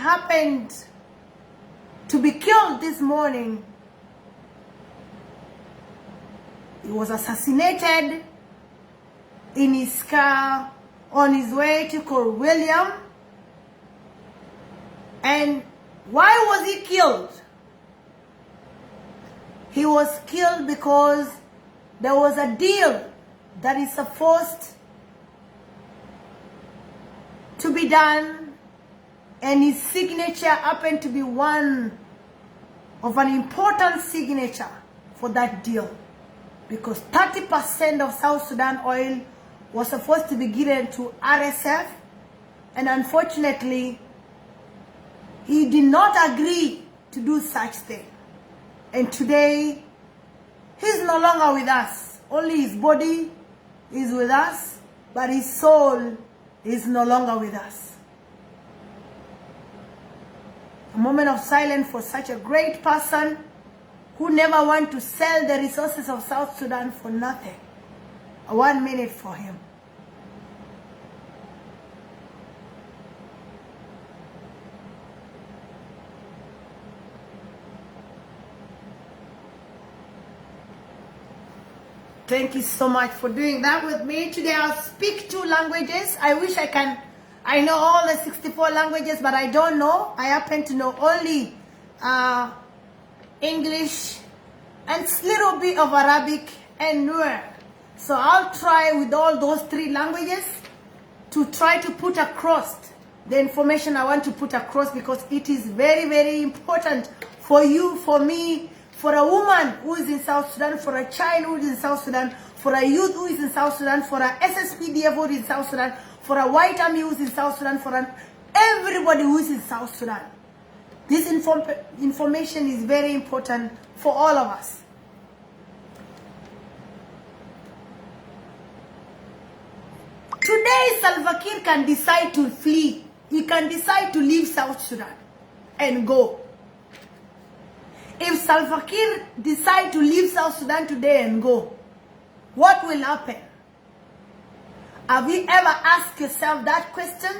happened to be killed this morning. He was assassinated in his car on his way to Port William. And why was he killed? He was killed because there was a deal that is supposed to be done, and his signature happened to be one of an important signature for that deal, because 30% of South Sudan oil was supposed to be given to RSF, and unfortunately he did not agree to do such thing. And today he's no longer with us. Only his body is with us, but his soul is no longer with us. A moment of silence for such a great person who never want to sell the resources of South Sudan for nothing. 1 minute for him. Thank you so much for doing that with me. Today I'll speak 2 languages. I wish I know all the 64 languages, but I don't know. I happen to know only English and a little bit of Arabic and Nuer. So I'll try with all those 3 languages to try to put across the information I want to put across, because it is very, very important for you, for me, for a woman who is in South Sudan, for a child who is in South Sudan, for a youth who is in South Sudan, for a SSPDF who is in South Sudan, for a white army who is in South Sudan, for everybody who is in South Sudan. This information is very important for all of us. Today, Salva Kiir can decide to flee. He can decide to leave South Sudan and go. If Salva Kiir decide to leave South Sudan today and go, what will happen? Have you ever asked yourself that question?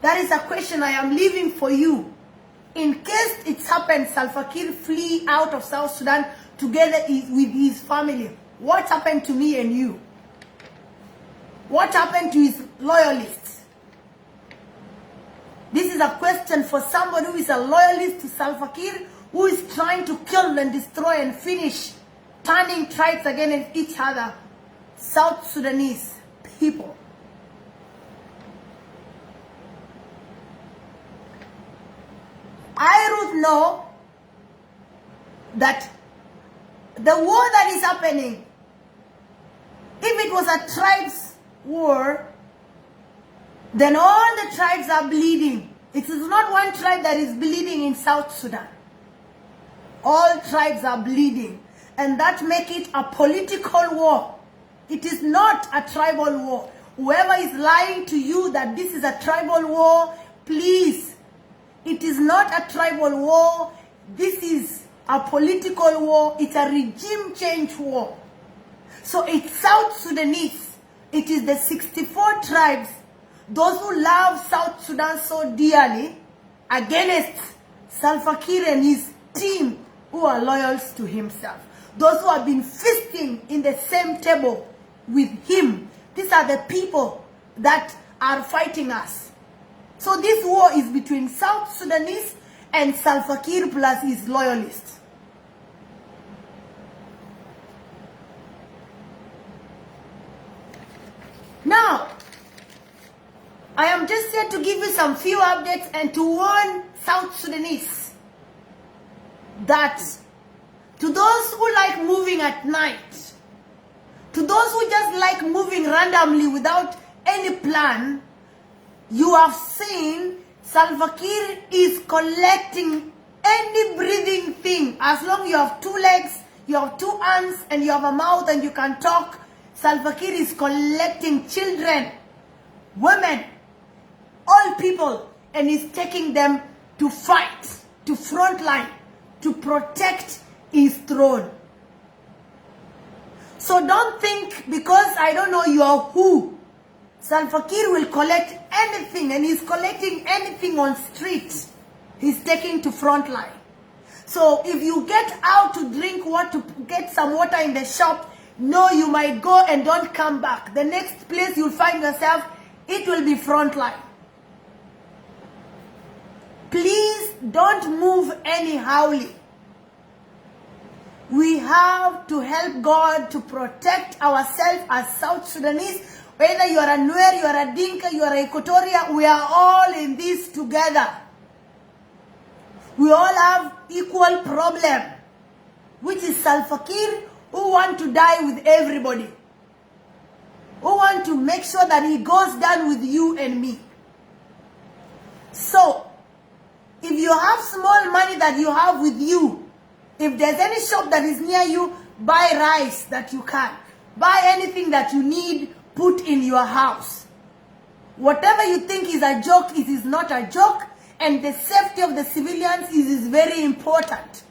That is a question I am leaving for you. In case it's happened, Salva Kiir flee out of South Sudan together with his family, what happened to me and you? What happened to his loyalists? This is a question for somebody who is a loyalist to Salva Kiir, who is trying to kill and destroy and finish, turning tribes against each other, South Sudanese people. I would know that the war that is happening, if it was a tribes war, then all the tribes are bleeding. It is not one tribe that is bleeding in South Sudan. All tribes are bleeding, and that makes it a political war. It is not a tribal war. Whoever is lying to you that this is a tribal war, please, it is not a tribal war. This is a political war. It's a regime change war. So it's South Sudanese. It is the 64 tribes, those who love South Sudan so dearly, against Salva Kiir and his team, who are loyal to himself. Those who have been feasting in the same table with him. These are the people that are fighting us. So this war is between South Sudanese and Salva Kiir plus his loyalists. Now, I am just here to give you some few updates and to warn South Sudanese that to those who like moving at night, to those who just like moving randomly without any plan, you have seen Salva Kiir is collecting any breathing thing. As long as you have 2 legs, you have 2 hands, and you have a mouth and you can talk, Salva Kiir is collecting children, women, all people, and is taking them to fight, to front line, to protect his throne. So don't think because I don't know you are who, Salva Kiir will collect anything and he's collecting anything on street, he's taking to front line. So if you get out to drink water, to get some water in the shop, no, you might go and don't come back. The next place you'll find yourself, it will be front line. Please don't move anyhowly. We have to help God to protect ourselves as South Sudanese. Whether you are a Nuer, you are a Dinka, you are a Equatoria, we are all in this together. We all have equal problem, which is Salva Kiir, who want to die with everybody, who want to make sure that he goes down with you and me. So, if you have small money that you have with you, if there's any shop that is near you, buy rice that you can. Buy anything that you need, put in your house. Whatever you think is a joke, it is not a joke. And the safety of the civilians is very important.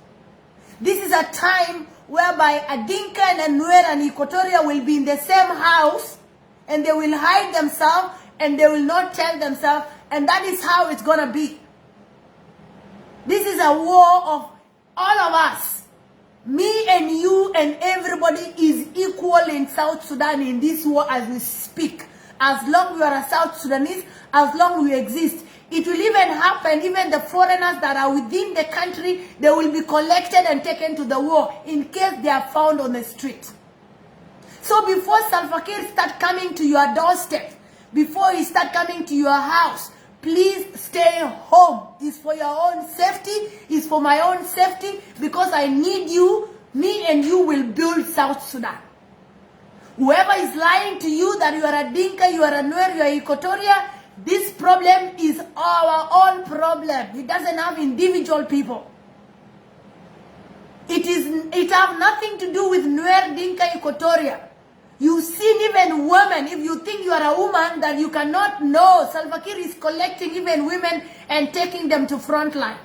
This is a time whereby a Dinka and a Nuer and Equatoria will be in the same house and they will hide themselves and they will not tell themselves, and that is how it's going to be. This is a war of all of us. Me and you and everybody is equal in South Sudan in this war as we speak. As long we are a South Sudanese, as long we exist. It will even happen, even the foreigners that are within the country, they will be collected and taken to the war in case they are found on the street. So before Salva Kiir start coming to your doorstep, before he start coming to your house, please stay home. It's for your own safety. It's for my own safety, because I need you. Me and you will build South Sudan. Whoever is lying to you that you are a Dinka, you are a Nuer, you are a Equatoria, this problem is our own problem. It doesn't have individual people. It have nothing to do with Nuer, Dinka, Equatoria. You've seen even women. If you think you are a woman, that you cannot know. Salva Kiir is collecting even women and taking them to front line.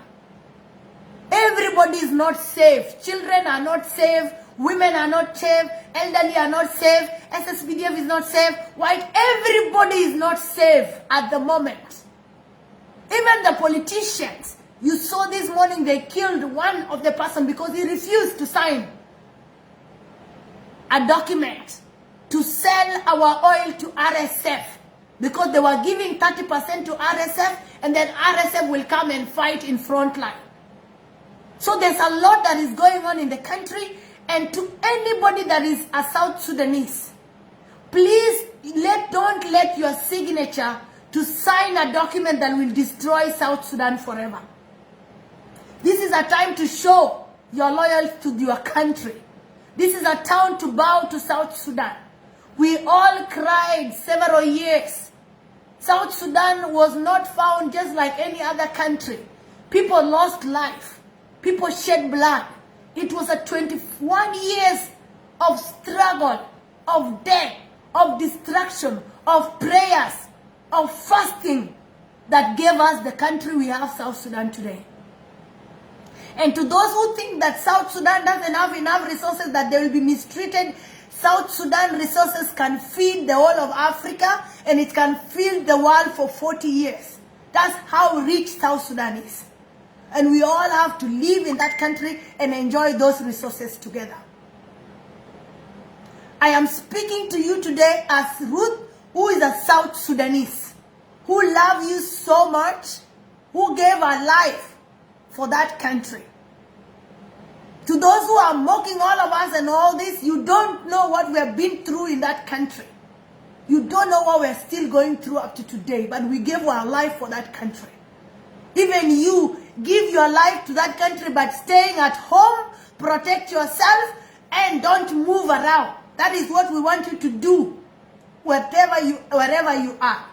Everybody is not safe. Children are not safe. Women are not safe. Elderly are not safe. SSPDF is not safe. White, everybody is not safe at the moment. Even the politicians. You saw this morning they killed one of the person because he refused to sign a document to sell our oil to RSF, because they were giving 30% to RSF, and then RSF will come and fight in front line. So there's a lot that is going on in the country. And to anybody that is a South Sudanese, please don't let your signature to sign a document that will destroy South Sudan forever. This is a time to show your loyalty to your country. This is a time to bow to South Sudan. We all cried several years. South Sudan was not found just like any other country. People lost life. People shed blood. It was a 21 years of struggle, of death, of destruction, of prayers, of fasting that gave us the country we have, South Sudan, today. And to those who think that South Sudan doesn't have enough resources, that they will be mistreated, South Sudan resources can feed the whole of Africa, and it can feed the world for 40 years. That's how rich South Sudan is. And we all have to live in that country and enjoy those resources together. I am speaking to you today as Ruth, who is a South Sudanese, who loves you so much, who gave her life for that country. To those who are mocking all of us and all this, you don't know what we have been through in that country. You don't know what we're still going through up to today, but we gave our life for that country. Even you, give your life to that country, but staying at home, protect yourself, and don't move around. That is what we want you to do, wherever you are.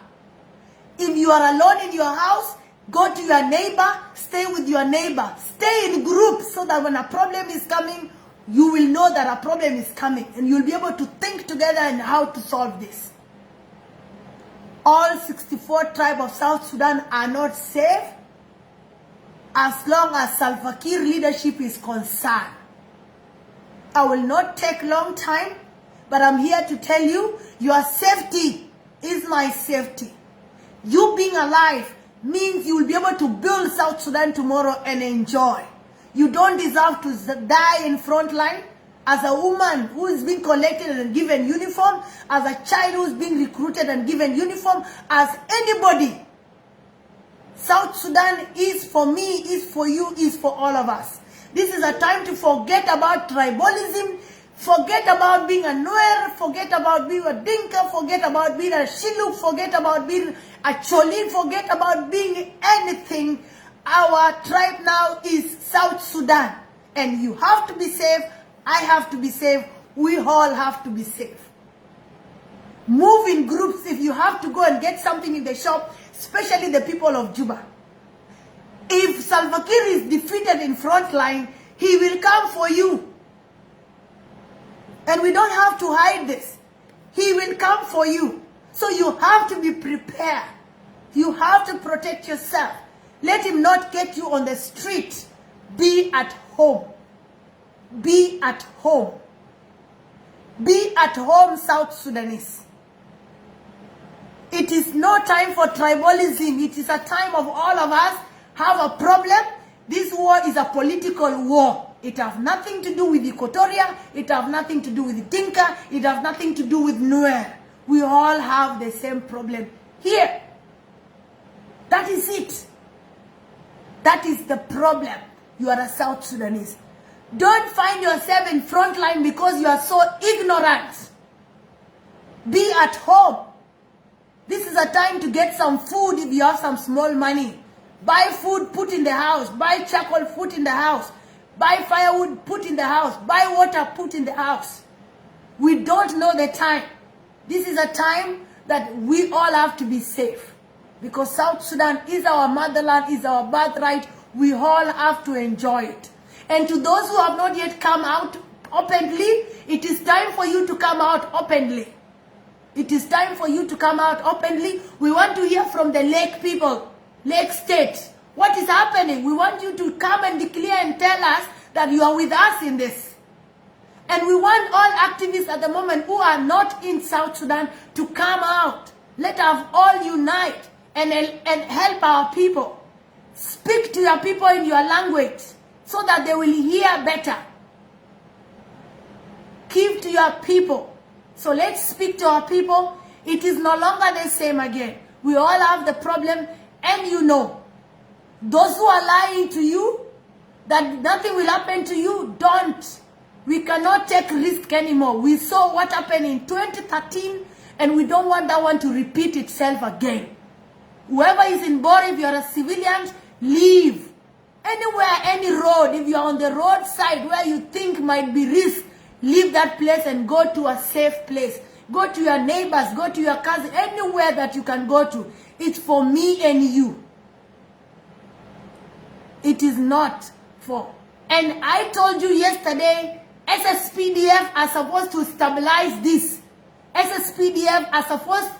If you are alone in your house, go to your neighbor, stay with your neighbor. Stay in groups so that when a problem is coming, you will know that a problem is coming, and you'll be able to think together on how to solve this. All 64 tribes of South Sudan are not safe as long as Salva Kiir leadership is concerned. I will not take long time, but I'm here to tell you, your safety is my safety. You being alive means you will be able to build South Sudan tomorrow and enjoy. You don't deserve to die in front line. As a woman who is being collected and given uniform, as a child who is being recruited and given uniform, as anybody, South Sudan is for me, is for you, is for all of us. This is a time to forget about tribalism, forget about being a Nuer, forget about being a Dinka, forget about being a Shiluk, forget about being a Cholin, forget about being anything. Our tribe now is South Sudan. And you have to be safe. I have to be safe. We all have to be safe. Move in groups if you have to go and get something in the shop, especially the people of Juba. If Salva Kiir is defeated in front line, he will come for you. And we don't have to hide this. He will come for you. So you have to be prepared. You have to protect yourself. Let him not get you on the street. Be at home. Be at home. Be at home, South Sudanese. It is no time for tribalism. It is a time of all of us have a problem. This war is a political war. It has nothing to do with Equatoria. It has nothing to do with Dinka. It has nothing to do with Nuer. We all have the same problem here. That is it. That is the problem. You are a South Sudanese. Don't find yourself in front line because you are so ignorant. Be at home. This is a time to get some food if you have some small money. Buy food, put in the house. Buy charcoal, put in the house. Buy firewood, put in the house. Buy water, put in the house. We don't know the time. This is a time that we all have to be safe. Because South Sudan is our motherland, is our birthright. We all have to enjoy it. And to those who have not yet come out openly, it is time for you to come out openly. It is time for you to come out openly. We want to hear from the Lake people, Lake State. What is happening? We want you to come and declare and tell us that you are with us in this. And we want all activists at the moment who are not in South Sudan to come out. Let us all unite and help our people. Speak to your people in your language so that they will hear better. Give to your people. So let's speak to our people. It is no longer the same again. We all have the problem, and you know. Those who are lying to you, that nothing will happen to you, don't. We cannot take risk anymore. We saw what happened in 2013, and we don't want that one to repeat itself again. Whoever is in Bor, if you are a civilian, leave. Anywhere, any road, if you are on the roadside where you think might be risk, leave that place and go to a safe place. Go to your neighbors, go to your cousin, anywhere that you can go to. It's for me and you. It is not for. And I told you yesterday, SSPDF are supposed to stabilize this. SSPDF are supposed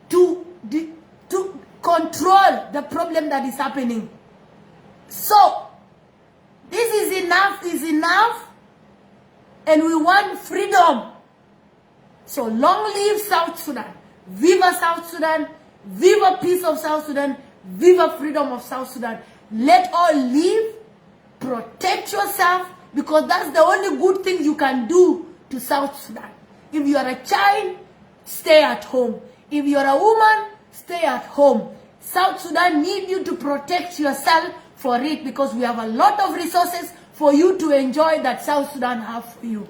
to control the problem that is happening. So, this is enough, and we want freedom. So long live South Sudan. Viva South Sudan. Viva peace of South Sudan. Viva freedom of South Sudan. Let all live. Protect yourself, because that's the only good thing you can do to South Sudan. If you are a child, stay at home. If you are a woman, stay at home. South Sudan need you to protect yourself for it, because we have a lot of resources for you to enjoy that South Sudan have for you.